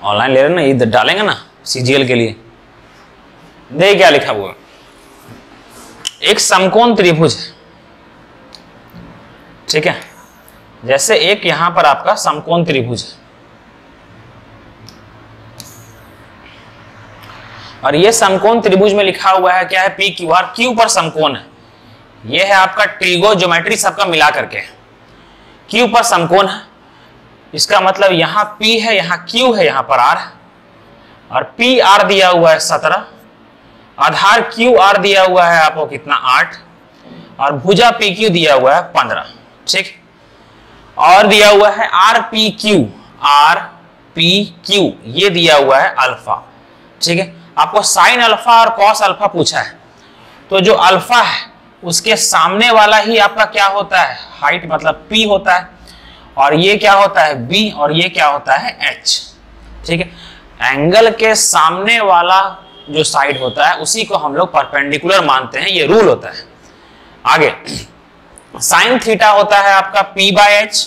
Speaker 1: ऑनलाइन ले रहे ना, ये डालेंगे ना सीजीएल के लिए। देखिए क्या लिखा हुआ, एक समकोण त्रिभुज है, ठीक है, जैसे एक यहां पर आपका समकोण त्रिभुज है और ये समकोण त्रिभुज में लिखा हुआ है क्या है, पी क्यू आर, क्यू पर समकोण है, ये है आपका ट्रिगोनोमेट्री सबका मिला करके, क्यू पर समकोण है, इसका मतलब यहां P है, यहां Q है, यहां पर R है और पी आर दिया हुआ है 17, आधार क्यू आर दिया हुआ है आपको कितना 8 और भुजा पी क्यू दिया हुआ है 15, ठीक, और दिया हुआ है आर पी क्यू ये दिया हुआ है अल्फा, ठीक है। आपको साइन अल्फा और कॉस अल्फा पूछा है, तो जो अल्फा है उसके सामने वाला ही आपका क्या होता है, हाइट मतलब P होता है और ये क्या होता है B और ये क्या होता है H, ठीक है। एंगल के सामने वाला जो साइड होता है उसी को हम लोग परपेंडिकुलर मानते हैं, ये रूल होता है। आगे साइन थीटा होता है आपका P/H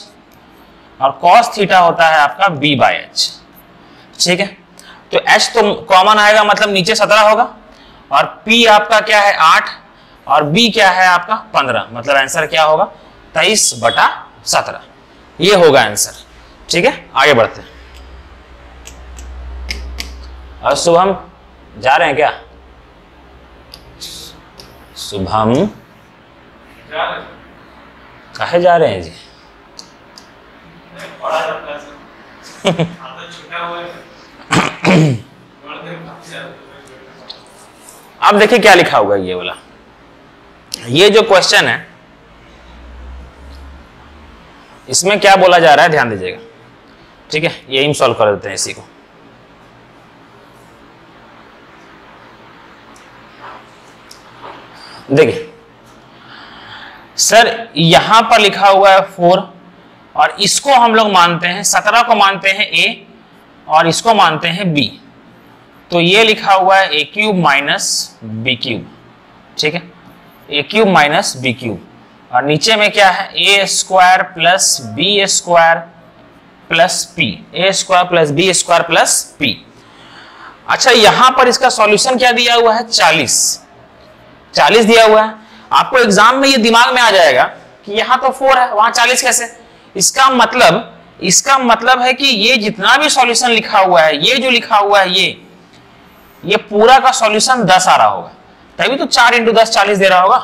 Speaker 1: और कॉस थीटा होता है आपका B/H, ठीक है। तो H तो कॉमन आएगा, मतलब नीचे 17 होगा और P आपका क्या है 8 और B क्या है आपका 15, मतलब आंसर क्या होगा 23/17, ये होगा आंसर, ठीक है। आगे बढ़ते हैं। और शुभम जा रहे हैं क्या? शुभम कहे जा रहे हैं जी? अब देखिए क्या लिखा होगा ये वाला, ये जो क्वेश्चन है इसमें क्या बोला जा रहा है ध्यान दीजिएगा, ठीक है। यही हम सॉल्व कर देते हैं इसी को। देखिए सर यहां पर लिखा हुआ है 4 और इसको हम लोग मानते हैं 17 को मानते हैं A और इसको मानते हैं B, तो ये लिखा हुआ है A cube minus B cube, ठीक है, A cube minus B cube और नीचे में क्या है A square plus B square plus P, A square plus B square plus P। अच्छा यहां पर इसका सॉल्यूशन क्या दिया हुआ है 40 दिया हुआ है। आपको एग्जाम में ये दिमाग में आ जाएगा कि यहां तो 4 है वहां 40 कैसे, इसका मतलब है कि ये जितना भी सॉल्यूशन लिखा हुआ है, ये जो लिखा हुआ है ये पूरा का सॉल्यूशन 10 आ रहा होगा, तभी तो 4 × 10 40 दे रहा होगा,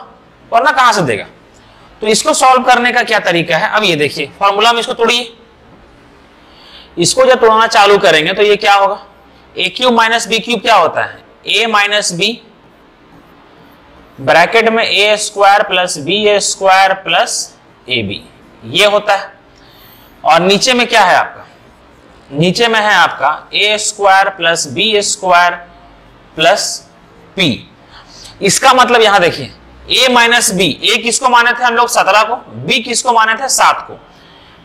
Speaker 1: वरना कहां से देगा। तो इसको सॉल्व करने का क्या तरीका है, अब ये देखिए फॉर्मूला में इसको तोड़िए, इसको जब तोड़ना चालू करेंगे तो ये क्या होगा A cube minus B cube क्या होता है A माइनस B ब्रैकेट में A square plus B square plus AB, ये होता है। और नीचे में क्या है आपका, नीचे में है आपका A square plus B square plus P। इसका मतलब यहां देखिए A माइनस B, A किसको माने थे हम लोग 17 को, B किसको माने थे 7 को,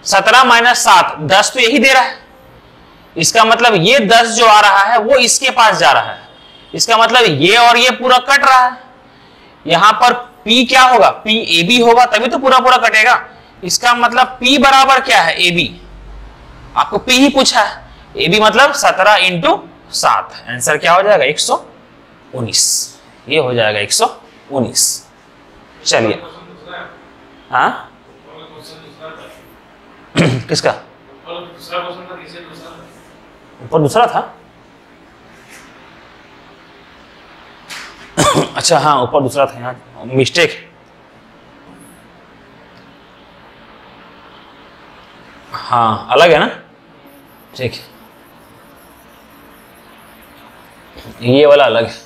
Speaker 1: 17 माइनस 7 10 तो यही दे रहा है, इसका मतलब ये 10 जो आ रहा है वो इसके पास जा रहा है, इसका मतलब ये और ये पूरा कट रहा है। यहां पर P क्या होगा P AB होगा, तभी तो पूरा पूरा कटेगा। इसका मतलब P बराबर क्या है AB, आपको P ही पूछा है, AB मतलब 17 × 7, आंसर क्या हो जाएगा 119, ये हो जाएगा 119। चलिए हाँ किसका ऊपर दूसरा था, अच्छा हाँ ऊपर दूसरा था, यहाँ मिस्टेक, हाँ अलग है ना, ठीक है, ये वाला अलग है।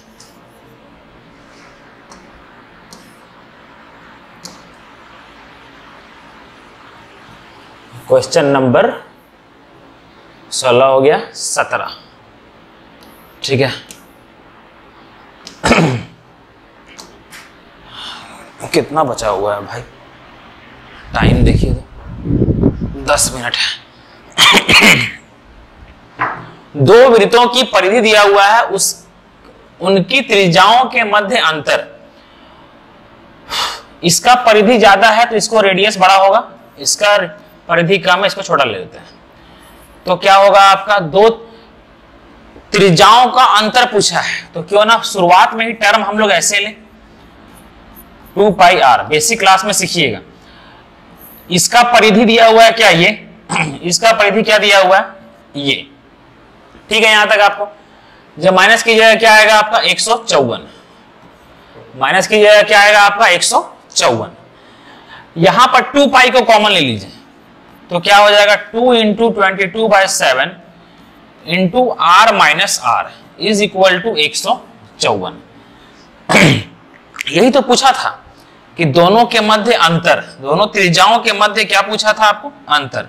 Speaker 1: क्वेश्चन नंबर 16 हो गया 17, ठीक है। कितना बचा हुआ है भाई, टाइम देखिए तो 10 मिनट है। दो वृत्तों की परिधि दिया हुआ है, उनकी त्रिज्याओं के मध्य अंतर, इसका परिधि ज्यादा है तो इसको रेडियस बड़ा होगा, इसका परिधि कम है इसको छोटा ले लेते हैं। तो क्या होगा आपका, दो त्रिज्याओं का अंतर पूछा है तो क्यों ना शुरुआत में ही टर्म हम लोग ऐसे लें, 2 पाई आर, बेसिक क्लास में सीखिएगा। इसका परिधि दिया हुआ है क्या, ये इसका परिधि क्या दिया हुआ है, ये, ठीक है। यहां तक आपको जब माइनस कीजिएगा क्या आएगा आपका 154, माइनस कीजिएगा क्या आएगा आपका 154। यहां पर 2 पाई को कॉमन ले लीजिए तो क्या हो जाएगा 2 into 22/7 into R minus R is equal to 154। यही तो पूछा था कि दोनों के मध्य अंतर, दोनों त्रिज्याओं के मध्य क्या पूछा था आपको, अंतर।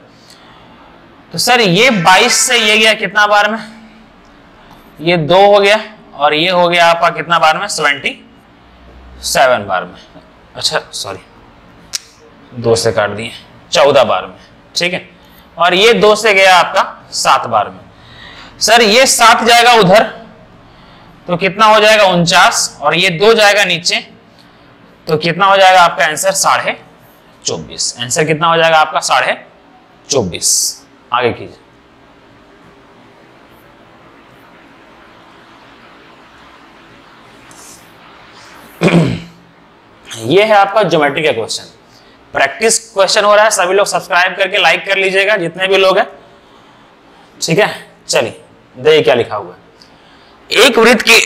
Speaker 1: तो सर ये 22 से ये गया कितना बार में, ये 2 हो गया और ये हो गया आपका कितना बार में, 77 बार में, अच्छा सॉरी 2 से काट दिए, 14 बार में, ठीक है। और ये 2 से गया आपका 7 बार में। सर ये 7 जाएगा उधर तो कितना हो जाएगा 49 और ये 2 जाएगा नीचे तो कितना हो जाएगा आपका आंसर 24.5। आंसर कितना हो जाएगा आपका 24.5। आगे कीजिए। ये है आपका ज्योमेट्री का क्वेश्चन, प्रैक्टिस क्वेश्चन हो रहा है। सभी लोग सब्सक्राइब करके लाइक कर लीजिएगा जितने भी लोग हैं, ठीक है। चलिए देखिए क्या लिखा हुआ है। एक वृत्त की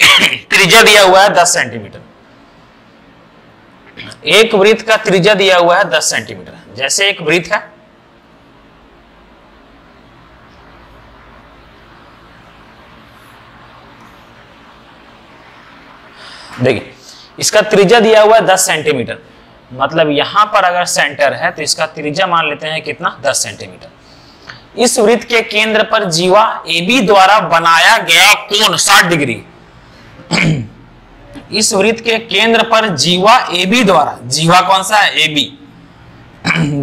Speaker 1: त्रिज्या दिया हुआ है 10 सेंटीमीटर, एक वृत्त का त्रिज्या दिया हुआ है 10 सेंटीमीटर। जैसे एक वृत्त है, देखिए इसका त्रिज्या दिया हुआ है 10 सेंटीमीटर, मतलब यहां पर अगर सेंटर है तो इसका त्रिज्या मान लेते हैं कितना, 10 सेंटीमीटर। इस वृत्त के केंद्र पर जीवा AB द्वारा बनाया गया कोण 60 डिग्री। इस वृत्त के केंद्र पर जीवा AB द्वारा, जीवा कौन सा है, AB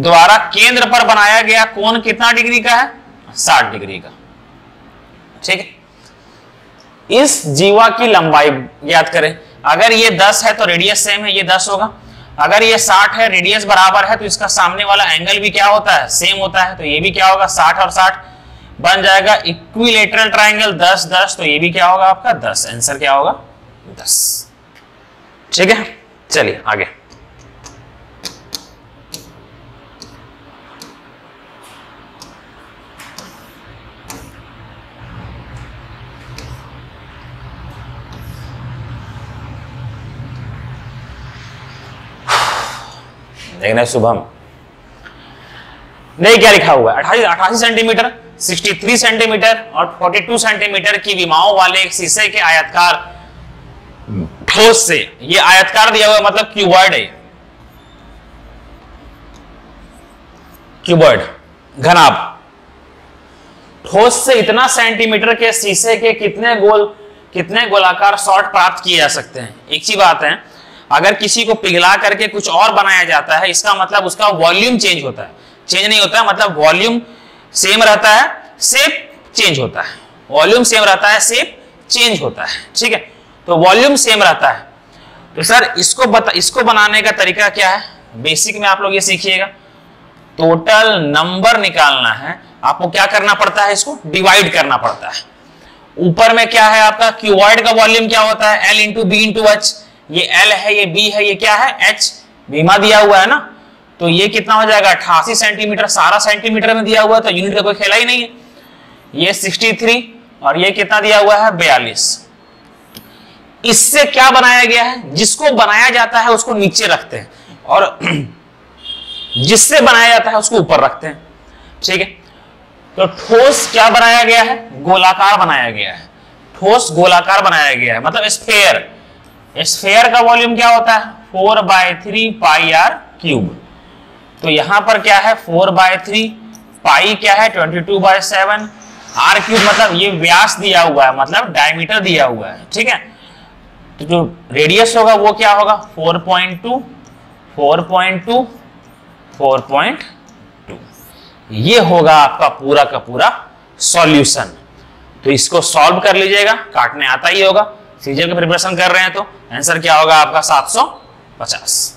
Speaker 1: द्वारा केंद्र पर बनाया गया कोण कितना डिग्री का है, 60 डिग्री का, ठीक है। इस जीवा की लंबाई ज्ञात करें। अगर ये 10 है तो रेडियस सेम है, ये 10 होगा। अगर ये 60 है, रेडियस बराबर है, तो इसका सामने वाला एंगल भी क्या होता है, सेम होता है। तो ये भी क्या होगा, 60 और 60 बन जाएगा इक्विलेटरल ट्राइंगल 10 10, तो ये भी क्या होगा आपका 10। आंसर क्या होगा 10, ठीक है। चलिए आगे। देखना शुभम, नहीं क्या लिखा हुआ है, 88 सेंटीमीटर, 63 सेंटीमीटर और 42 सेंटीमीटर की विमाओं वाले एक शीशे के आयतकार ठोस से, ये आयतकार दिया हुआ मतलब क्यूबॉइड है, क्यूबॉइड घनाभ ठोस से इतना सेंटीमीटर के शीशे के कितने गोलाकार शॉट प्राप्त किए जा सकते हैं। एक ही बात है, अगर किसी को पिघला करके कुछ और बनाया जाता है, इसका मतलब उसका वॉल्यूम चेंज होता है, चेंज नहीं होता है, मतलब वॉल्यूम सेम रहता है, शेप चेंज होता है। वॉल्यूम सेम रहता है, शेप चेंज होता है, ठीक है। तो वॉल्यूम सेम रहता है। तो सर इसको बनाने का तरीका क्या है, बेसिक में आप लोग ये सीखिएगा। टोटल नंबर निकालना है, आपको क्या करना पड़ता है, इसको डिवाइड करना पड़ता है। ऊपर में क्या है आपका, क्यूबॉइड का वॉल्यूम क्या होता है, L into B into H. ये L है, ये B है, ये क्या है H, बीमा दिया हुआ है ना। तो ये कितना हो जाएगा 88 सेंटीमीटर, सारा सेंटीमीटर में दिया हुआ है तो यूनिट का कोई खेला ही नहीं है। ये 63 और ये कितना दिया हुआ है 42। इससे क्या बनाया गया है, जिसको बनाया जाता है उसको नीचे रखते हैं और जिससे बनाया जाता है उसको ऊपर रखते हैं, ठीक है। तो ठोस क्या बनाया गया है, गोलाकार बनाया गया है। ठोस गोलाकार बनाया गया है, मतलब स्फेयर। स्फेयर का वॉल्यूम क्या होता है 4/3 पाई आर क्यूब। तो यहां पर क्या है 4/3, पाई क्या है 22/7, आर क्यूब मतलब ये व्यास दिया हुआ है, मतलब डायमीटर दिया हुआ है, ठीक है। तो जो रेडियस होगा वो क्या होगा 4.2, 4.2, 4.2। ये होगा आपका पूरा का पूरा सॉल्यूशन। तो इसको सॉल्व कर लीजिएगा, काटने आता ही होगा, सीजन की प्रिपरेशन कर रहे हैं तो आंसर क्या होगा आपका 750।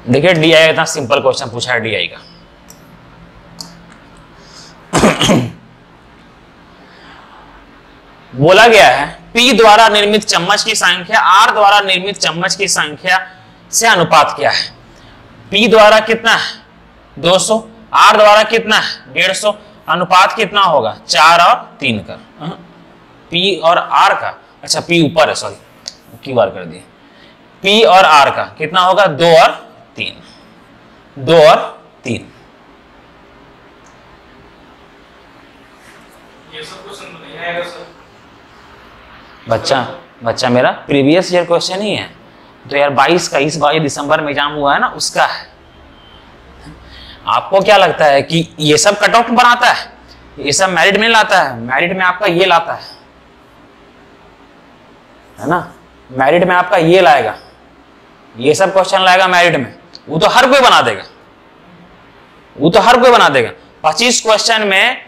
Speaker 1: देखिए DI इतना सिंपल क्वेश्चन पूछा है DI का। बोला गया है P द्वारा निर्मित चम्मच की संख्या R द्वारा निर्मित चम्मच की संख्या से अनुपात क्या है। P द्वारा कितना है 200, R द्वारा कितना है 150, अनुपात कितना होगा 4 और 3 का। P और R का, अच्छा P ऊपर है, सॉरी क्यू आर कर दिए। P और R का कितना होगा 2 और 3, 2 और 3।
Speaker 2: ये सब क्वेश्चन नहीं आएगा सर।
Speaker 1: बच्चा मेरा प्रीवियस ईयर क्वेश्चन ही है 2022 का, इस बार दिसंबर में एग्जाम हुआ है ना, उसका है। आपको क्या लगता है कि ये सब कट ऑफ बनाता है, ये सब मेरिट में लाता है? मेरिट में आपका ये लाता है ना, मेरिट में आपका ये लाएगा, ये सब क्वेश्चन लाएगा मेरिट में। वो तो हर कोई बना देगा, वो तो हर कोई बना देगा। 25 क्वेश्चन में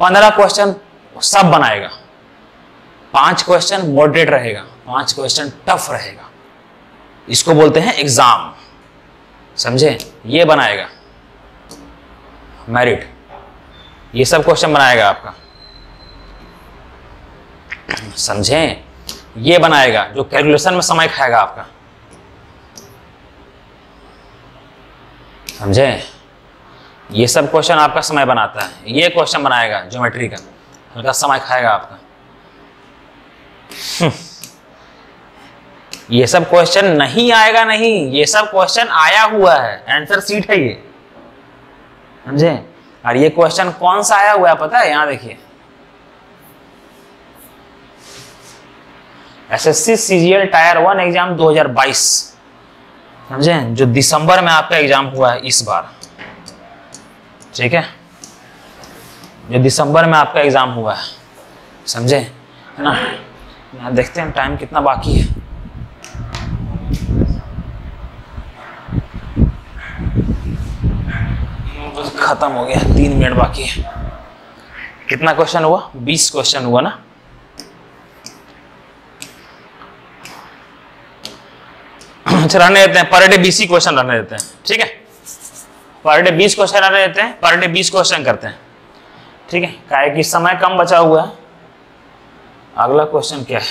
Speaker 1: 15 क्वेश्चन सब बनाएगा, 5 क्वेश्चन मॉडरेट रहेगा, 5 क्वेश्चन टफ रहेगा। इसको बोलते हैं एग्जाम, समझे? ये बनाएगा मेरिट, ये सब क्वेश्चन बनाएगा आपका, समझे? ये बनाएगा जो कैलकुलेशन में समय खाएगा आपका, समझे? ये सब क्वेश्चन आपका समय बनाता है। ये क्वेश्चन बनाएगा ज्योमेट्री का, हल्का समय खाएगा आपका। ये सब क्वेश्चन नहीं आएगा नहीं, ये सब क्वेश्चन आया हुआ है, आंसर सीट है ये, समझे? और ये क्वेश्चन कौन सा आया हुआ है पता है? यहां देखिए, SSC CGL टायर 1 एग्जाम 2022, समझे? जो दिसंबर में आपका एग्जाम हुआ है इस बार, ठीक है? जो दिसंबर में आपका एग्जाम हुआ है, समझे, है ना? यहाँ देखते हैं टाइम कितना बाकी है। खत्म हो गया, 3 मिनट बाकी है। कितना क्वेश्चन हुआ? 20 क्वेश्चन हुआ ना। अच्छा रहने देते हैं, पर डे 20 क्वेश्चन रहने देते हैं, ठीक है? पर डे 20 क्वेश्चन रहने देते हैं, पर डे 20 क्वेश्चन करते हैं, ठीक है? काहे कि समय कम बचा हुआ है। अगला क्वेश्चन क्या है?